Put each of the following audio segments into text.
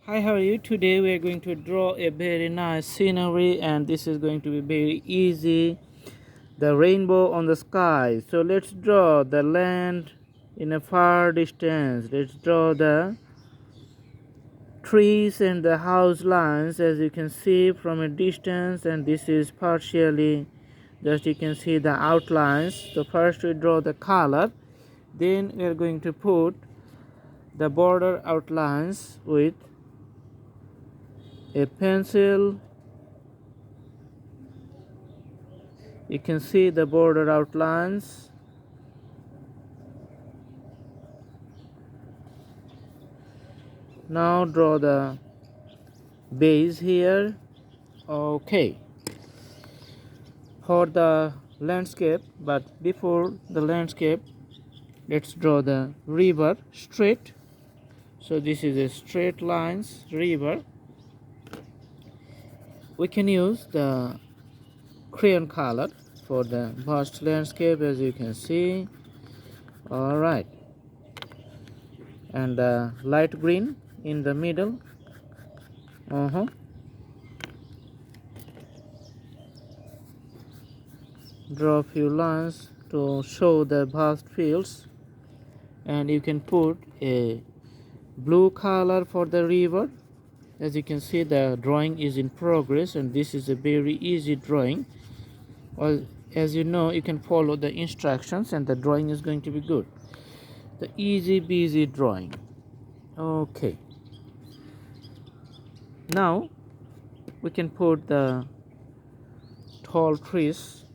Hi, how are you? Today we are going to draw a very nice scenery, and this is going to be very easy. The rainbow on the sky. So let's draw the land in a far distance. Let's draw the trees and the house lines, as you can see from a distance, and this is partially just you can see the outlines. So first we draw the color, then we are going to put the border outlines with a pencil. You can see the border outlines. Now draw the base here. Okay, for the landscape, but before the landscape, let's draw the river straight. So this is a straight lines river. We can use the crayon color for the vast landscape, as you can see. All right, and the light green in the middle. Draw a few lines to show the vast fields, and you can put a blue color for the river. As you can see, the drawing is in progress, and this is a very easy drawing. Well, as you know, you can follow the instructions and the drawing is going to be good. The easy peasy drawing. Okay, now we can put the tall trees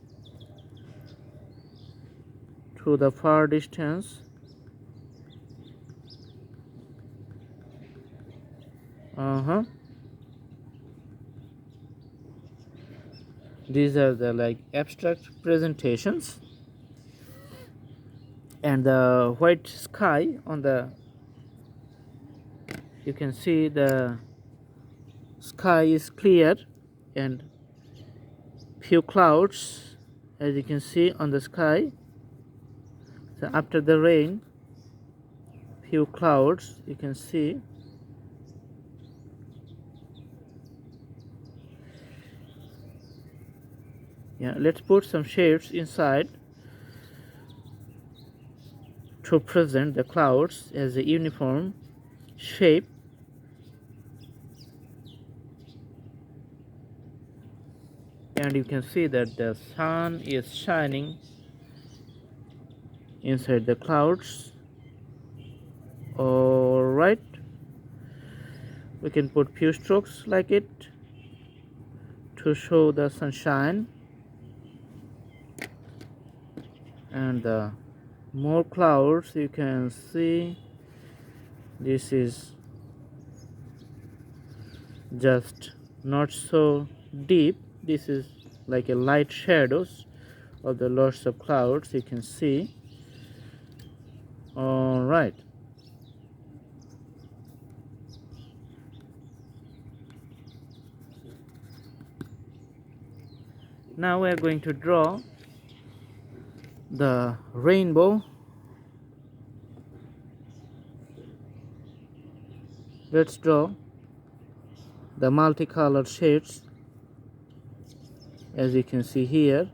to the far distance. These are the like abstract presentations, and the white sky on the, you can see the sky is clear, and few clouds, as you can see on the sky. So after the rain, few clouds you can see. Yeah, let's put some shades inside to present the clouds as a uniform shape. And you can see that the sun is shining inside the clouds. All right, we can put few strokes like it to show the sunshine, and the more clouds you can see. This is just not so deep. This is like a light shadows of the lots of clouds you can see. All right, now we are going to draw the rainbow. Let's draw the multicolored shades, as you can see here.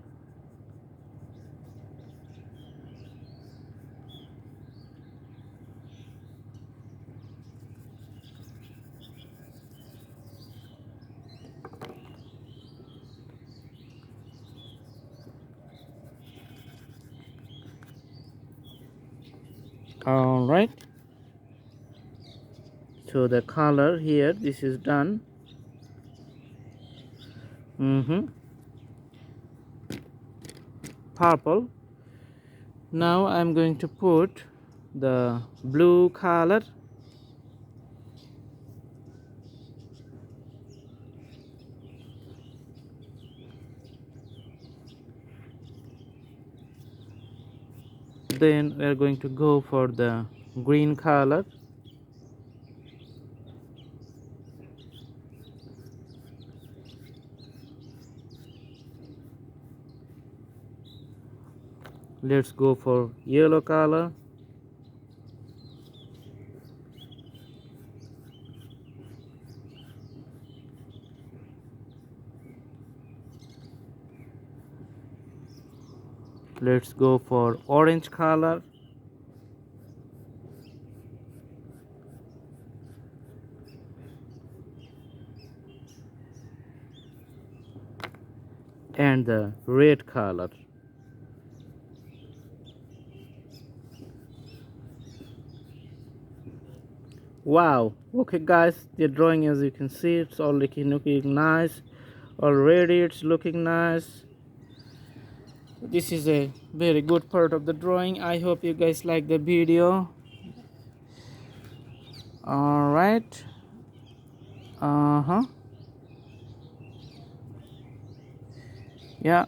All right, so the color here, this is done. Purple. Now I'm going to put the blue color. Then we are going to go for the green color. Let's go for yellow color. let's go for orange color. And the red color. Wow, okay guys, the drawing, as you can see, it's all looking nice. Already it's looking nice. This is a very good part of the drawing. I hope you guys like the video. All right. Yeah,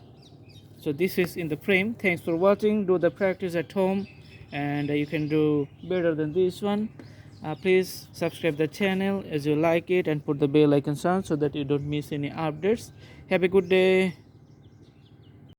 so this is in the frame. Thanks for watching. Do the practice at home, and you can do better than this one. Please subscribe the channel as you like it, and put the bell icon on so that you don't miss any updates. Have a good day.